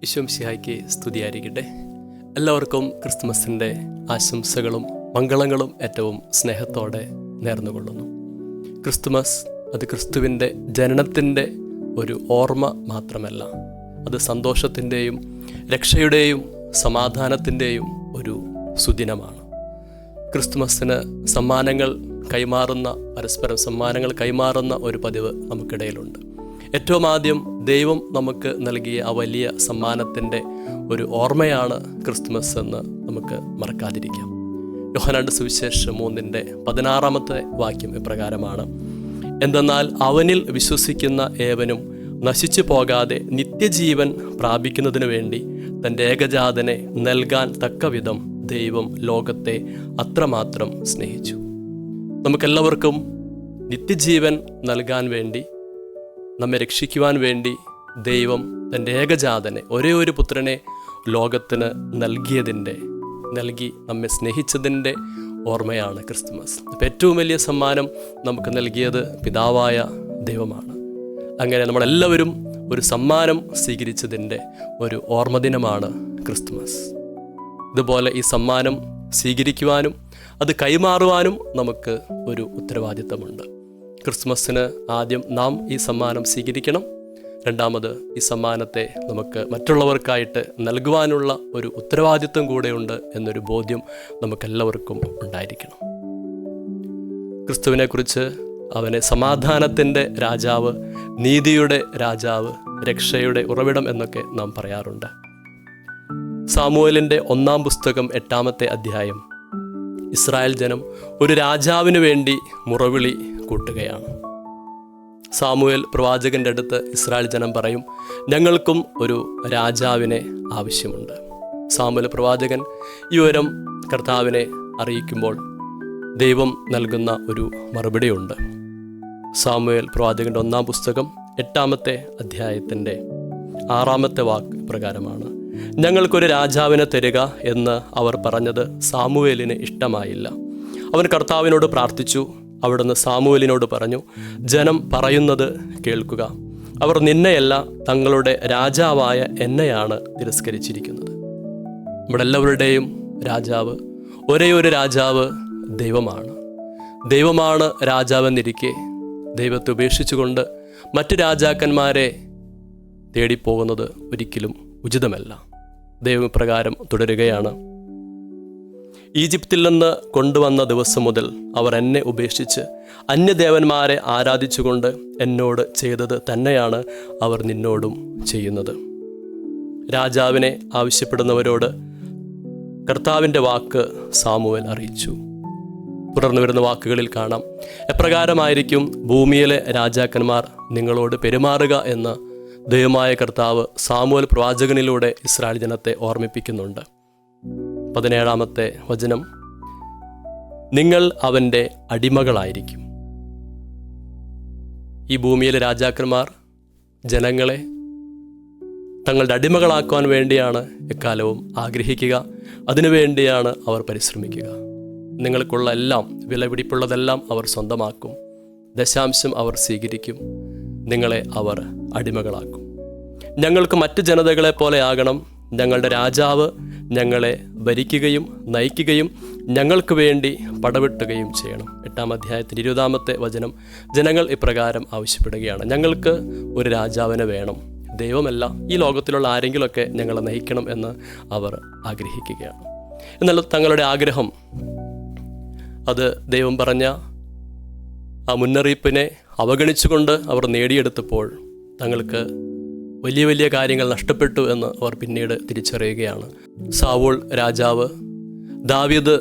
ഈശോമിശിഹായ്ക്ക് സ്തുതിയായിരിക്കട്ടെ. എല്ലാവർക്കും ക്രിസ്തുമസിൻ്റെ ആശംസകളും മംഗളങ്ങളും ഏറ്റവും സ്നേഹത്തോടെ നേർന്നുകൊള്ളുന്നു. ക്രിസ്തുമസ് അത് ക്രിസ്തുവിൻ്റെ ജനനത്തിൻ്റെ ഒരു ഓർമ്മ മാത്രമല്ല, അത് സന്തോഷത്തിൻ്റെയും രക്ഷയുടെയും സമാധാനത്തിൻ്റെയും ഒരു സുദിനമാണ്. ക്രിസ്തുമസിന് പരസ്പരം സമ്മാനങ്ങൾ കൈമാറുന്ന ഒരു പതിവ് നമുക്കിടയിലുണ്ട്. ഏറ്റവും ആദ്യം ദൈവം നമുക്ക് നൽകിയ ആ വലിയ സമ്മാനത്തിൻ്റെ ഒരു ഓർമ്മയാണ് ക്രിസ്തുമസ് എന്ന് നമുക്ക് മറക്കാതിരിക്കാം. യോഹന്നാന്റെ സുവിശേഷം 3:16 വാക്യം ഇപ്രകാരമാണ്: എന്തെന്നാൽ അവനിൽ വിശ്വസിക്കുന്ന ഏവനും നശിച്ചു പോകാതെ നിത്യജീവൻ പ്രാപിക്കുന്നതിനു വേണ്ടി തൻ്റെ ഏകജാതനെ നൽകാൻ തക്കവിധം ദൈവം ലോകത്തെ അത്രമാത്രം സ്നേഹിച്ചു. നമുക്കെല്ലാവർക്കും നിത്യജീവൻ നൽകാൻ വേണ്ടി, നമ്മെ രക്ഷിക്കുവാൻ വേണ്ടി ദൈവം തൻ്റെ ഏകജാതനെ, ഒരേ ഒരു പുത്രനെ ലോകത്തിന് നൽകി നമ്മെ സ്നേഹിച്ചതിൻ്റെ ഓർമ്മയാണ് ക്രിസ്തുമസ്. അപ്പം ഏറ്റവും വലിയ സമ്മാനം നമുക്ക് നൽകിയത് പിതാവായ ദൈവമാണ്. അങ്ങനെ നമ്മളെല്ലാവരും ഒരു സമ്മാനം സ്വീകരിച്ചതിൻ്റെ ഒരു ഓർമ്മദിനമാണ് ക്രിസ്തുമസ്. ഇതുപോലെ ഈ സമ്മാനം സ്വീകരിക്കുവാനും അത് കൈമാറുവാനും നമുക്ക് ഒരു ഉത്തരവാദിത്തമുണ്ട്. ക്രിസ്മസിന് ആദ്യം നാം ഈ സമ്മാനം സ്വീകരിക്കണം. രണ്ടാമത് ഈ സമ്മാനത്തെ നമുക്ക് മറ്റുള്ളവർക്കായിട്ട് നൽകുവാനുള്ള ഒരു ഉത്തരവാദിത്വം കൂടെയുണ്ട് എന്നൊരു ബോധ്യം നമുക്കെല്ലാവർക്കും ഉണ്ടായിരിക്കണം. ക്രിസ്തുവിനെക്കുറിച്ച് അവനെ സമാധാനത്തിൻ്റെ രാജാവ്, നീതിയുടെ രാജാവ്, രക്ഷയുടെ ഉറവിടം എന്നൊക്കെ നാം പറയാറുണ്ട്. സാമുവേലിൻ്റെ 1 പുസ്തകം 8 അധ്യായം ഇസ്രായേൽ ജനം ഒരു രാജാവിന് വേണ്ടി മുറവിളി കൂട്ടുകയാണ്. സാമുവേൽ പ്രവാചകൻ്റെ അടുത്ത് ഇസ്രായേൽ ജനം പറയും, ഞങ്ങൾക്കും ഒരു രാജാവിനെ ആവശ്യമുണ്ട്. സാമുവേൽ പ്രവാചകൻ ഈ വിവരം കർത്താവിനെ അറിയിക്കുമ്പോൾ ദൈവം നൽകുന്ന ഒരു മറുപടിയുണ്ട്. സാമുവേൽ പ്രവാചകൻ്റെ 1 പുസ്തകം 8 അധ്യായത്തിൻ്റെ 6 വാക്ക് പ്രകാരമാണ്: ഞങ്ങൾക്കൊരു രാജാവിനെ തരിക എന്ന് അവർ പറഞ്ഞത് സാമുവേലിന് ഇഷ്ടമായില്ല. അവൻ കർത്താവിനോട് പ്രാർത്ഥിച്ചു. അവിടുന്ന് സാമുവേലിനോട് പറഞ്ഞു, ജനം പറയുന്നത് കേൾക്കുക. അവർ നിന്നെയല്ല, തങ്ങളുടെ രാജാവായ എന്നെയാണ് തിരസ്കരിച്ചിരിക്കുന്നത്. നമ്മുടെ എല്ലാവരുടെയും രാജാവ്, ഒരേ ഒരു രാജാവ് ദൈവമാണ് രാജാവെന്നിരിക്കെ ദൈവത്തെ ഉപേക്ഷിച്ചുകൊണ്ട് മറ്റ് രാജാക്കന്മാരെ തേടിപ്പോകുന്നത് ഒരിക്കലും ഉചിതമല്ല. ദൈവം ഇപ്രകാരം തുടരുകയാണ്: ഈജിപ്തിൽ നിന്ന് കൊണ്ടുവന്ന ദിവസം മുതൽ അവർ എന്നെ ഉപേക്ഷിച്ച് അന്യദേവന്മാരെ ആരാധിച്ചുകൊണ്ട് എന്നോട് ചെയ്തത് തന്നെയാണ് അവർ നിന്നോടും ചെയ്യുന്നത്. രാജാവിനെ ആവശ്യപ്പെടുന്നവരോട് കർത്താവിൻ്റെ വാക്ക് സാമുവേൽ അറിയിച്ചു. തുടർന്ന് വരുന്ന വാക്കുകളിൽ കാണാം, എപ്രകാരമായിരിക്കും ഭൂമിയിലെ രാജാക്കന്മാർ നിങ്ങളോട് പെരുമാറുക എന്ന് ദൈവമായ കർത്താവ് സാമുവേൽ പ്രവാചകനിലൂടെ ഇസ്രായേൽ ജനത്തെ ഓർമ്മിപ്പിക്കുന്നുണ്ട്. 17 വചനം: നിങ്ങൾ അവൻ്റെ അടിമകളായിരിക്കും. ഈ ഭൂമിയിലെ രാജാക്കന്മാർ ജനങ്ങളെ തങ്ങളുടെ അടിമകളാക്കുവാൻ വേണ്ടിയാണ് എക്കാലവും ആഗ്രഹിക്കുക. അതിനുവേണ്ടിയാണ് അവർ പരിശ്രമിക്കുക. നിങ്ങൾക്കുള്ള എല്ലാം, വിലപിടിപ്പുള്ളതെല്ലാം അവർ സ്വന്തമാക്കും. ദശാംശം അവർ സ്വീകരിക്കും. നിങ്ങളെ അവർ അടിമകളാക്കും. ഞങ്ങൾക്ക് മറ്റ് ജനതകളെ പോലെ ആകണം. ഞങ്ങളുടെ രാജാവ് ഞങ്ങളെ ഭരിക്കുകയും നയിക്കുകയും ഞങ്ങൾക്ക് വേണ്ടി പടവെട്ടുകയും ചെയ്യണം. 8 അധ്യായത്തിൻ്റെ 20 വചനം ജനങ്ങൾ ഇപ്രകാരം ആവശ്യപ്പെടുകയാണ്: ഞങ്ങൾക്ക് ഒരു രാജാവിനെ വേണം. ദൈവമല്ല, ഈ ലോകത്തിലുള്ള ആരെങ്കിലുമൊക്കെ ഞങ്ങളെ നയിക്കണം എന്ന് അവർ ആഗ്രഹിക്കുകയാണ്. എന്നാൽ തങ്ങളുടെ ആഗ്രഹം, അത് ദൈവം പറഞ്ഞ ആ മുന്നറിയിപ്പിനെ അവഗണിച്ചുകൊണ്ട് അവർ നേടിയെടുത്തപ്പോൾ തങ്ങൾക്ക് വലിയ വലിയ കാര്യങ്ങൾ നഷ്ടപ്പെട്ടു എന്ന് അവർ പിന്നീട് തിരിച്ചറിയുകയാണ്. സാവൂൾ രാജാവ്, ദാവീദ്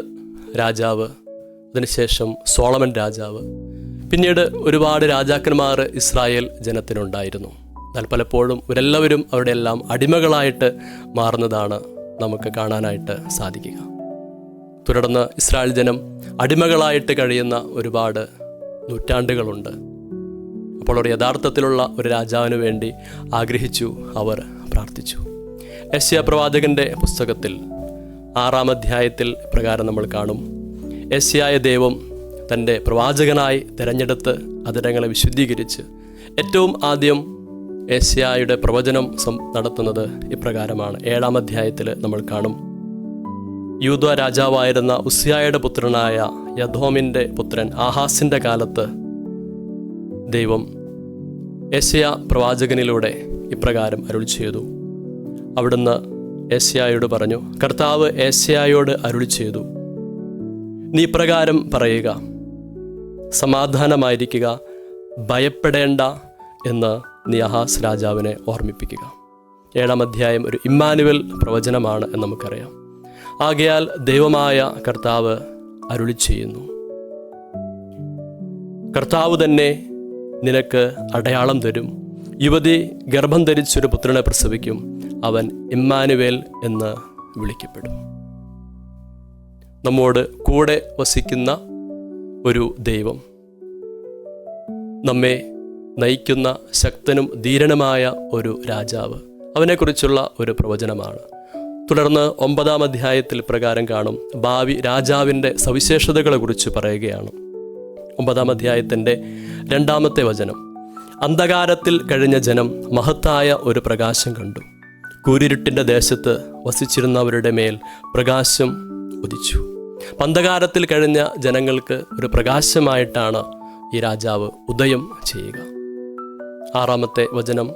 രാജാവ്, അതിനുശേഷം സോളമൻ രാജാവ്, പിന്നീട് ഒരുപാട് രാജാക്കന്മാർ ഇസ്രായേൽ ജനത്തിനുണ്ടായിരുന്നു. എന്നാൽ പലപ്പോഴും ഇവരെല്ലാവരും അവരുടെ എല്ലാം അടിമകളായിട്ട് മാറുന്നതാണ് നമുക്ക് കാണാനായിട്ട് സാധിക്കുക. തുടർന്ന് ഇസ്രായേൽ ജനം അടിമകളായിട്ട് കഴിയുന്ന ഒരുപാട് നൂറ്റാണ്ടുകളുണ്ട്. അപ്പോൾ അവർ യഥാർത്ഥത്തിലുള്ള ഒരു രാജാവിന് വേണ്ടി ആഗ്രഹിച്ചു, അവർ പ്രാർത്ഥിച്ചു. യെശയ്യാ പ്രവാചകൻ്റെ പുസ്തകത്തിൽ 6 അധ്യായത്തിൽ പ്രകാരം നമ്മൾ കാണും: യെശയ്യായെ ദൈവം തൻ്റെ പ്രവാചകനായി തിരഞ്ഞെടുത്ത് അതിരങ്ങളെ വിശുദ്ധീകരിച്ച് ഏറ്റവും ആദ്യം ഏശയ്യായുടെ പ്രവചനം നടത്തുന്നത് ഇപ്രകാരമാണ്. 7-ാം അധ്യായത്തിൽ നമ്മൾ കാണും, യൂദ രാജാവായിരുന്ന ഉസ്സിയായുടെ പുത്രനായ യദോമിൻ്റെ പുത്രൻ ആഹാസിൻ്റെ കാലത്ത് ദൈവം ഏശയ്യാ പ്രവാചകനിലൂടെ ഇപ്രകാരം അരുളി ചെയ്തു. അവിടുന്ന് ഏശയ്യായോട് പറഞ്ഞു, കർത്താവ് ഏശയ്യായോട് അരുളി ചെയ്തു, നീ ഇപ്രകാരം പറയുക, സമാധാനമായിരിക്കുക, ഭയപ്പെടേണ്ട എന്ന് നീ ആഹാസ് രാജാവിനെ ഓർമ്മിപ്പിക്കുക. 7-ാം അധ്യായം ഒരു ഇമ്മാനുവൽ പ്രവചനമാണ് എന്ന് നമുക്കറിയാം. ആകയാൽ ദൈവമായ കർത്താവ് അരുളി ചെയ്യുന്നു, കർത്താവ് തന്നെ നിനക്ക് അടയാളം തരും. യുവതി ഗർഭം ധരിച്ചൊരു പുത്രനെ പ്രസവിക്കും, അവൻ ഇമ്മാനുവേൽ എന്ന് വിളിക്കപ്പെടും. നമ്മോട് കൂടെ വസിക്കുന്ന ഒരു ദൈവം, നമ്മെ നയിക്കുന്ന ശക്തനും ധീരനുമായ ഒരു രാജാവ്, അവനെക്കുറിച്ചുള്ള ഒരു പ്രവചനമാണ്. തുടർന്ന് 9-ാം അധ്യായത്തിൽ പ്രകാരം കാണും, ഭാവി രാജാവിൻ്റെ സവിശേഷതകളെക്കുറിച്ച് പറയുകയാണ്. 9-ാം അധ്യായത്തിൻ്റെ 2-ാമത്തെ വചനം, അന്ധകാരത്തിൽ കഴിഞ്ഞ ജനം മഹത്തായ ഒരു പ്രകാശം കണ്ടു. കൂരിരുട്ടിൻ്റെ ദേശത്ത് വസിച്ചിരുന്നവരുടെ മേൽ പ്രകാശം ഉദിച്ചു. അന്ധകാരത്തിൽ കഴിഞ്ഞ ജനങ്ങൾക്ക് ഒരു പ്രകാശമായിട്ടാണ് ഈ രാജാവ് ഉദയം ചെയ്യുക. 6-ാമത്തെ വചനം,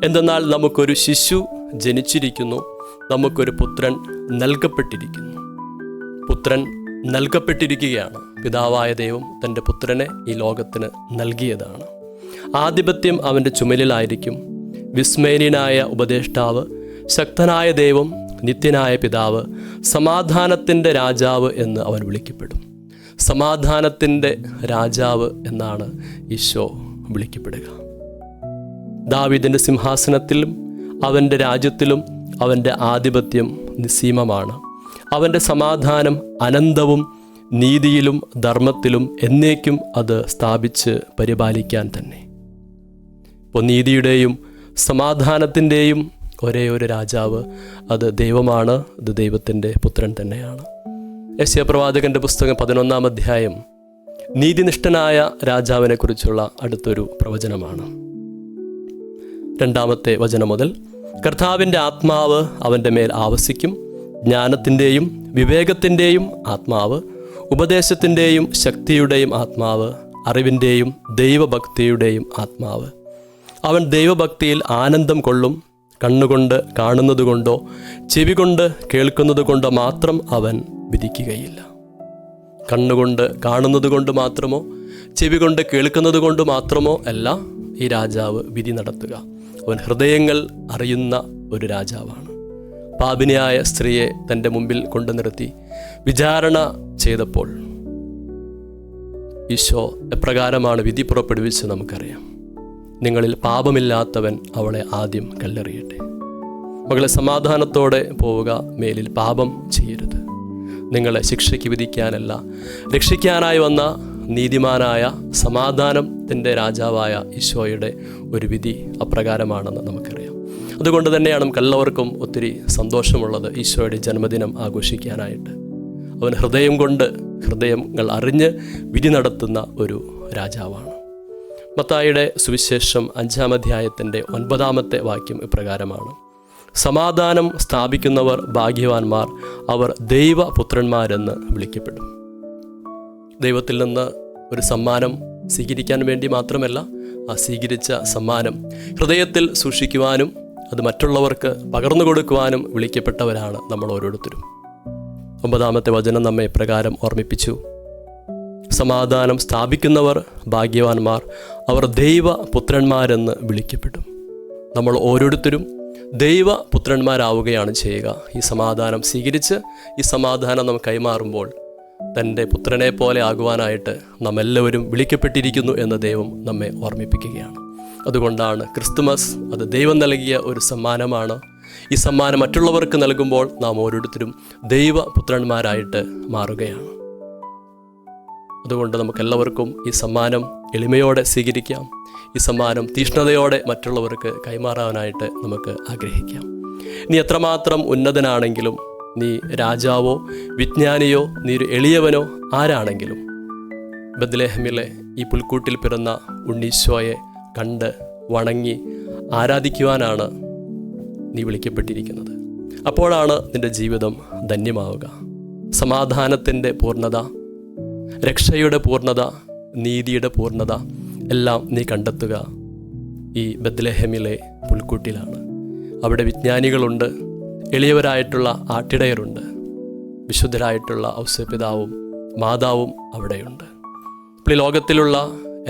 എന്തെന്നാൽ നമുക്കൊരു ശിശു ജനിച്ചിരിക്കുന്നു, നമുക്കൊരു പുത്രൻ നൽകപ്പെട്ടിരിക്കുന്നു. പുത്രൻ നൽകപ്പെട്ടിരിക്കുകയാണ്. പിതാവായ ദൈവം തൻ്റെ പുത്രനെ ഈ ലോകത്തിന് നൽകിയതാണ്. ആധിപത്യം അവൻ്റെ ചുമലിലായിരിക്കും. വിസ്മയനായ ഉപദേഷ്ടാവ്, ശക്തനായ ദൈവം, നിത്യനായ പിതാവ്, സമാധാനത്തിൻ്റെ രാജാവ് എന്ന് അവൻ വിളിക്കപ്പെടും. സമാധാനത്തിൻ്റെ രാജാവ് എന്നാണ് ഈശോ വിളിക്കപ്പെടുക. ദാവീദിൻ്റെ സിംഹാസനത്തിലും അവൻ്റെ രാജ്യത്തിലും അവൻ്റെ ആധിപത്യം നിസ്സീമമാണ്. അവൻ്റെ സമാധാനം അനന്തവും നീതിയിലും ധർമ്മത്തിലും എന്നേക്കും അത് സ്ഥാപിച്ച് പരിപാലിക്കാൻ തന്നെ. ഇപ്പോൾ നീതിയുടെയും സമാധാനത്തിൻ്റെയും ഒരേ ഒരു രാജാവ് അത് ദൈവമാണ്. അത് ദൈവത്തിൻ്റെ പുത്രൻ തന്നെയാണ്. യെശയ്യാ പ്രവാചകൻ്റെ പുസ്തകം 11-ാം അധ്യായം നീതിനിഷ്ഠനായ രാജാവിനെ കുറിച്ചുള്ള അടുത്തൊരു പ്രവചനമാണ്. 2-ാമത്തെ വചനം മുതൽ, കർത്താവിൻ്റെ ആത്മാവ് അവൻ്റെ മേൽ ആവസിക്കും, ജ്ഞാനത്തിൻ്റെയും വിവേകത്തിൻ്റെയും ആത്മാവ്, ഉപദേശത്തിൻ്റെയും ശക്തിയുടെയും ആത്മാവ്, അറിവിൻ്റെയും ദൈവഭക്തിയുടെയും ആത്മാവ്. അവൻ ദൈവഭക്തിയിൽ ആനന്ദം കൊള്ളും. കണ്ണുകൊണ്ട് കാണുന്നത് കൊണ്ടോ ചെവി കൊണ്ട് കേൾക്കുന്നത് കൊണ്ടോ മാത്രം അവൻ വിധിക്കുകയില്ല. കണ്ണുകൊണ്ട് കാണുന്നത് കൊണ്ട് മാത്രമോ ചെവി കൊണ്ട് കേൾക്കുന്നത് കൊണ്ട് മാത്രമോ അല്ല ഈ രാജാവ് വിധി നടത്തുക. അവൻ ഹൃദയങ്ങൾ അറിയുന്ന ഒരു രാജാവാണ്. പാപിനിയായ സ്ത്രീയെ തൻ്റെ മുമ്പിൽ കൊണ്ടു നിർത്തി വിചാരണ ചെയ്തപ്പോൾ ഈശോ എപ്രകാരമാണ് വിധി പുറപ്പെടുവിച്ച് നമുക്കറിയാം. നിങ്ങളിൽ പാപമില്ലാത്തവൻ അവളെ ആദ്യം കല്ലെറിയട്ടെ. മകളെ, സമാധാനത്തോടെ പോവുക, മേലിൽ പാപം ചെയ്യരുത്. നിങ്ങളെ ശിക്ഷയ്ക്ക് വിധിക്കാനല്ല, രക്ഷിക്കാനായി വന്ന നീതിമാനായ സമാധാനത്തിൻ്റെ രാജാവായ ഈശോയുടെ ഒരു വിധി അപ്രകാരമാണെന്ന് നമുക്കറിയാം. അതുകൊണ്ട് തന്നെയാണ് നമുക്കെല്ലാവർക്കും ഒത്തിരി സന്തോഷമുള്ളത് ഈശോയുടെ ജന്മദിനം ആഘോഷിക്കാനായിട്ട്. അവൻ ഹൃദയം കൊണ്ട് ഹൃദയങ്ങൾ അറിഞ്ഞ് വിധി നടത്തുന്ന ഒരു രാജാവാണ്. മത്തായിയുടെ സുവിശേഷം 5-ാം അധ്യായത്തിൻ്റെ 9-ാമത്തെ വാക്യം ഇപ്രകാരമാണ്: സമാധാനം സ്ഥാപിക്കുന്നവർ ഭാഗ്യവാന്മാർ, അവർ ദൈവപുത്രന്മാരെന്ന് വിളിക്കപ്പെടും. ദൈവത്തിൽ നിന്ന് ഒരു സമ്മാനം സ്വീകരിക്കാൻ വേണ്ടി മാത്രമല്ല, ആ സ്വീകരിച്ച സമ്മാനം ഹൃദയത്തിൽ സൂക്ഷിക്കുവാനും അത് മറ്റുള്ളവർക്ക് പകർന്നു കൊടുക്കുവാനും വിളിക്കപ്പെട്ടവരാണ് നമ്മൾ ഓരോരുത്തരും. 9-ാമത്തെ വചനം നമ്മെ ഇപ്രകാരം ഓർമ്മിപ്പിച്ചു: സമാധാനം സ്ഥാപിക്കുന്നവർ ഭാഗ്യവാന്മാർ, അവർ ദൈവപുത്രന്മാരെന്ന് വിളിക്കപ്പെടും. നമ്മൾ ഓരോരുത്തരും ദൈവപുത്രന്മാരാവുകയാണ് ചെയ്യുക. ഈ സമാധാനം സ്വീകരിച്ച് ഈ സമാധാനം നമുക്ക് കൈമാറുമ്പോൾ തൻ്റെ പുത്രനെ പോലെ ആകുവാനായിട്ട് നാം എല്ലാവരും വിളിക്കപ്പെട്ടിരിക്കുന്നു എന്ന് ദൈവം നമ്മെ ഓർമ്മിപ്പിക്കുകയാണ്. അതുകൊണ്ടാണ് ക്രിസ്തുമസ് അത് ദൈവം നൽകിയ ഒരു സമ്മാനമാണ്. ഈ സമ്മാനം മറ്റുള്ളവർക്ക് നൽകുമ്പോൾ നാം ഓരോരുത്തരും ദൈവപുത്രന്മാരായിട്ട് മാറുകയാണ്. അതുകൊണ്ട് നമുക്കെല്ലാവർക്കും ഈ സമ്മാനം എളിമയോടെ സ്വീകരിക്കാം. ഈ സമ്മാനം തീഷ്ണതയോടെ മറ്റുള്ളവർക്ക് കൈമാറാനായിട്ട് നമുക്ക് ആഗ്രഹിക്കാം. നീ എത്രമാത്രം ഉന്നതനാണെങ്കിലും, നീ രാജാവോ വിജ്ഞാനിയോ നീ ഒരു എളിയവനോ ആരാണെങ്കിലും, ബത്ലഹേമിലെ ഈ പുൽക്കൂട്ടിൽ പിറന്ന ഉണ്ണീശോയെ കണ്ട് വണങ്ങി ആരാധിക്കുവാനാണ് നീ വിളിക്കപ്പെട്ടിരിക്കുന്നത്. അപ്പോഴാണ് നിൻ്റെ ജീവിതം ധന്യമാവുക. സമാധാനത്തിൻ്റെ പൂർണ്ണത, രക്ഷയുടെ പൂർണ്ണത, നീതിയുടെ പൂർണ്ണത എല്ലാം നീ കണ്ടെത്തുക ഈ ബത്ലഹേമിലെ പുൽക്കൂട്ടിലാണ്. അവിടെ വിജ്ഞാനികളുണ്ട്, എളിയവരായിട്ടുള്ള ആട്ടിടയരുണ്ട്, വിശുദ്ധരായിട്ടുള്ള ഔസേപിതാവും മാതാവും അവിടെയുണ്ട്. ഇപ്പോൾ ഈ ലോകത്തിലുള്ള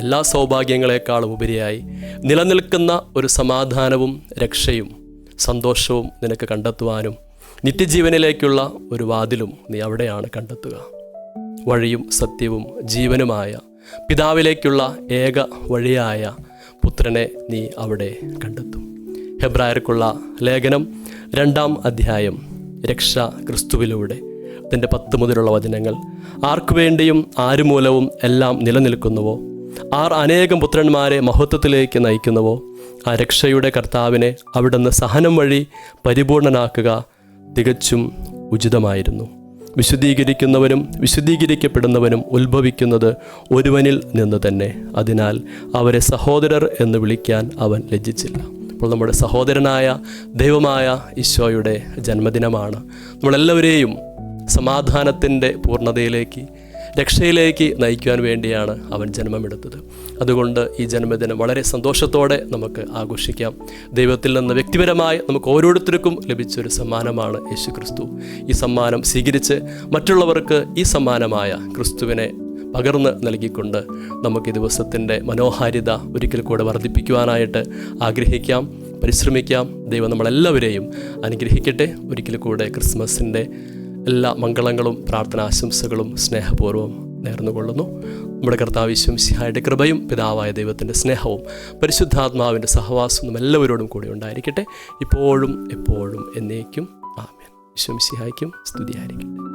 എല്ലാ സൗഭാഗ്യങ്ങളെക്കാളും ഉപരിയായി നിലനിൽക്കുന്ന ഒരു സമാധാനവും രക്ഷയും സന്തോഷവും നിനക്ക് കണ്ടെത്തുവാനും നിത്യജീവനിലേക്കുള്ള ഒരു വാതിലും നീ അവിടെയാണ് കണ്ടെത്തുക. വഴിയും സത്യവും ജീവനുമായ പിതാവിലേക്കുള്ള ഏക വഴിയായ പുത്രനെ നീ അവിടെ കണ്ടെത്തും. ഹെബ്രായർക്കുള്ള ലേഖനം 2-ാം അധ്യായം, രക്ഷ ക്രിസ്തുവിലൂടെ, അതിൻ്റെ 10 മുതലുള്ള വചനങ്ങൾ. ആർക്കു വേണ്ടിയും ആരുമൂലവും എല്ലാം നിലനിൽക്കുന്നുവോ, ആർ അനേകം പുത്രന്മാരെ മഹത്വത്തിലേക്ക് നയിക്കുന്നുവോ, ആ രക്ഷയുടെ കർത്താവിനെ അവിടുന്ന് സഹനം വഴി പരിപൂർണനാക്കുക തികച്ചും ഉചിതമായിരുന്നു. വിശുദ്ധീകരിക്കുന്നവനും വിശുദ്ധീകരിക്കപ്പെടുന്നവനും ഉത്ഭവിക്കുന്നത് ഒരുവനിൽ നിന്ന് തന്നെ. അതിനാൽ അവരെ സഹോദരർ എന്ന് വിളിക്കാൻ അവൻ ലജ്ജിച്ചില്ല. അപ്പോൾ നമ്മുടെ സഹോദരനായ ദൈവമായ ഈശോയുടെ ജന്മദിനമാണ്. നമ്മളെല്ലാവരെയും സമാധാനത്തിൻ്റെ പൂർണ്ണതയിലേക്ക്, രക്ഷയിലേക്ക് നയിക്കുവാൻ വേണ്ടിയാണ് അവൻ ജന്മമെടുത്തത്. അതുകൊണ്ട് ഈ ജന്മദിനം വളരെ സന്തോഷത്തോടെ നമുക്ക് ആഘോഷിക്കാം. ദൈവത്തിൽ നിന്ന് വ്യക്തിപരമായി നമുക്ക് ഓരോരുത്തർക്കും ലഭിച്ചൊരു സമ്മാനമാണ് യേശു ക്രിസ്തു. ഈ സമ്മാനം സ്വീകരിച്ച് മറ്റുള്ളവർക്ക് ഈ സമ്മാനമായ ക്രിസ്തുവിനെ പകർന്ന് നൽകിക്കൊണ്ട് നമുക്ക് ഈ ദിവസത്തിൻ്റെ മനോഹാരിത ഒരിക്കൽ കൂടെ വർദ്ധിപ്പിക്കുവാനായിട്ട് ആഗ്രഹിക്കാം, പരിശ്രമിക്കാം. ദൈവം നമ്മളെല്ലാവരെയും അനുഗ്രഹിക്കട്ടെ. ഒരിക്കൽ കൂടെ ക്രിസ്മസിൻ്റെ എല്ലാ മംഗളങ്ങളും പ്രാർത്ഥനാശംസകളും സ്നേഹപൂർവ്വം നേർന്നുകൊള്ളുന്നു. നമ്മുടെ കർത്താവ് യേശു മിശിഹായുടെ കൃപയും പിതാവായ ദൈവത്തിൻ്റെ സ്നേഹവും പരിശുദ്ധാത്മാവിൻ്റെ സഹവാസവും എല്ലാവരോടും കൂടി ഉണ്ടായിരിക്കട്ടെ, ഇപ്പോഴും എപ്പോഴും എന്നേക്കും. ആമേൻ. യേശു മിശിഹായ്ക്കും സ്തുതിയായിരിക്കട്ടെ.